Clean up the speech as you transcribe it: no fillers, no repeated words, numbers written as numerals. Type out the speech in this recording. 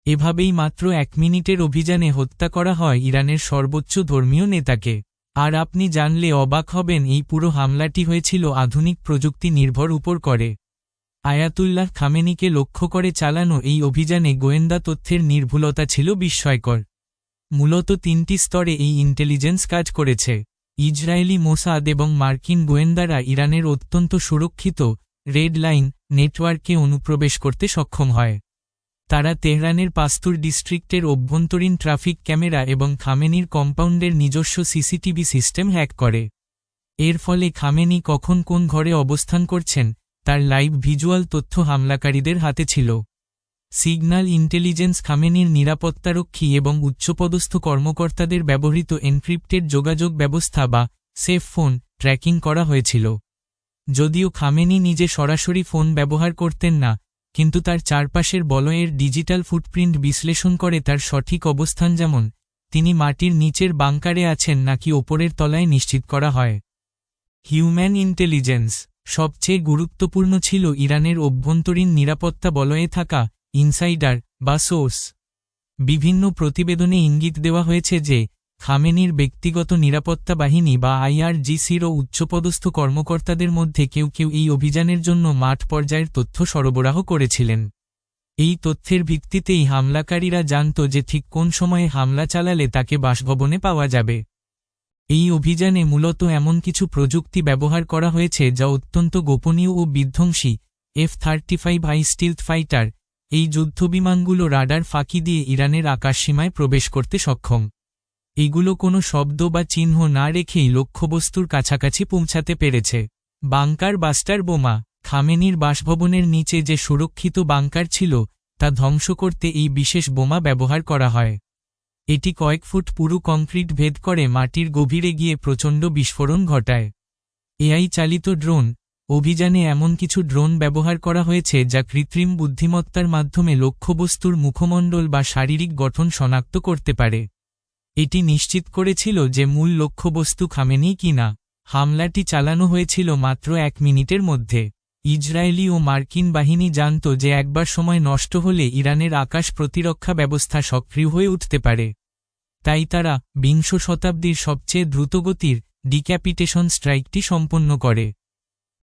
এভাবেই মাত্র 1 মিনিটের অভিযানে হত্যা করা হয় ইরানের সর্বোচ্চ ধর্মীয় নেতাকে। আর আপনি জানলে অবাক হবেন, এই পুরো হামলাটি হয়েছিল আধুনিক প্রযুক্তি নির্ভর উপর করে। আয়াতুল্লাহ খামেনিকে লক্ষ্য করে চালানো এই অভিযানে গোয়েন্দা তথ্যের নির্ভুলতা ছিল বিস্ময়কর। মূলত 3টি স্তরে এই ইন্টেলিজেন্স কাজ করেছে। ইসরায়েলি মোসাদ এবং মার্কিন গোয়েন্দারা ইরানের অত্যন্ত সুরক্ষিত রেড লাইন নেটওয়ার্কে অনুপ্রবেশ করতে সক্ষম হয়। তারা তেহরানের পাস্তুর ডিস্ট্রিক্টের অভ্যন্তরীণ ট্রাফিক ক্যামেরা এবং খামেনির কম্পাউন্ডের নিজস্ব সিসিটিভি সিস্টেম হ্যাক করে। এর ফলে খামেনি কখন কোন ঘরে অবস্থান করছেন তার লাইভ ভিজুয়াল তথ্য হামলাকারীদের হাতে ছিল। সিগন্যাল ইন্টেলিজেন্স খামেনির নিরাপত্তারক্ষী এবং উচ্চপদস্থ কর্মকর্তাদের ব্যবহৃত এনক্রিপ্টেড যোগাযোগ ব্যবস্থা বা সেফ ফোন ট্র্যাকিং করা হয়েছিল। যদিও খামেনি নিজে সরাসরি ফোন ব্যবহার করতেন না, কিন্তু তার চারপাশের বলয়ের ডিজিটাল ফুটপ্রিন্ট বিশ্লেষণ করে তার সঠিক অবস্থান, যেমন তিনি মাটির নিচের বাংকারে আছেন নাকি ওপরের তলায়, নিশ্চিত করা হয়। হিউম্যান ইন্টেলিজেন্স সবচেয়ে গুরুত্বপূর্ণ ছিল ইরানের অভ্যন্তরীণ নিরাপত্তা বলয়ে থাকা ইনসাইডার বা সোর্স। বিভিন্ন প্রতিবেদনে ইঙ্গিত দেওয়া হয়েছে যে খামেনির ব্যক্তিগত নিরাপত্তা বাহিনী বা IRGCর উচ্চপদস্থ কর্মকর্তাদের মধ্যে কেউ কেউ এই অভিযানের জন্য মাঠ পর্যায়ের তথ্য সরবরাহ করেছিলেন। এই তথ্যের ভিত্তিতেই হামলাকারীরা জানত যে ঠিক কোন সময়ে হামলা চালালে তাকে বাসভবনে পাওয়া যাবে। এই অভিযানে মূলত এমন কিছু প্রযুক্তি ব্যবহার করা হয়েছে যা অত্যন্ত গোপনীয় ও বিধ্বংসী। F-35I স্টিলথ ফাইটার এই যুদ্ধবিমানগুলো রাডার ফাঁকি দিয়ে ইরানের আকাশসীমায় প্রবেশ করতে সক্ষম। এগুলো কোনো শব্দ বা চিহ্ন না রেখেই লক্ষ্যবস্তুর কাছাকাছি পৌঁছাতে পেরেছে। বাংকার বাস্টার বোমা খামেনির বাসভবনের নিচে যে সুরক্ষিত বাংকার ছিল তা ধ্বংস করতে এই বিশেষ বোমা ব্যবহার করা হয়। এটি কয়েক ফুট পুরু কংক্রিট ভেদ করে মাটির গভীরে গিয়ে প্রচণ্ড বিস্ফোরণ ঘটায়। AI চালিত ড্রোন অভিযানে এমন কিছু ড্রোন ব্যবহার করা হয়েছে যা কৃত্রিম বুদ্ধিমত্তার মাধ্যমে লক্ষ্যবস্তুর মুখমণ্ডল বা শারীরিক গঠন শনাক্ত করতে পারে। এটি নিশ্চিত করেছিল যে মূল লক্ষ্যবস্তু খামেনি কিনা। হামলাটি চালানো হয়েছিল মাত্র 1 মিনিটের মধ্যে। ইসরায়েলি ও মার্কিন বাহিনী জানত যে একবার সময় নষ্ট হলে ইরানের আকাশ প্রতিরক্ষা ব্যবস্থা সক্রিয় হয়ে উঠতে পারে। তাই তারা বিংশ শতাব্দীর সবচেয়ে দ্রুতগতির ডিক্যাপিটেশন স্ট্রাইকটি সম্পন্ন করে।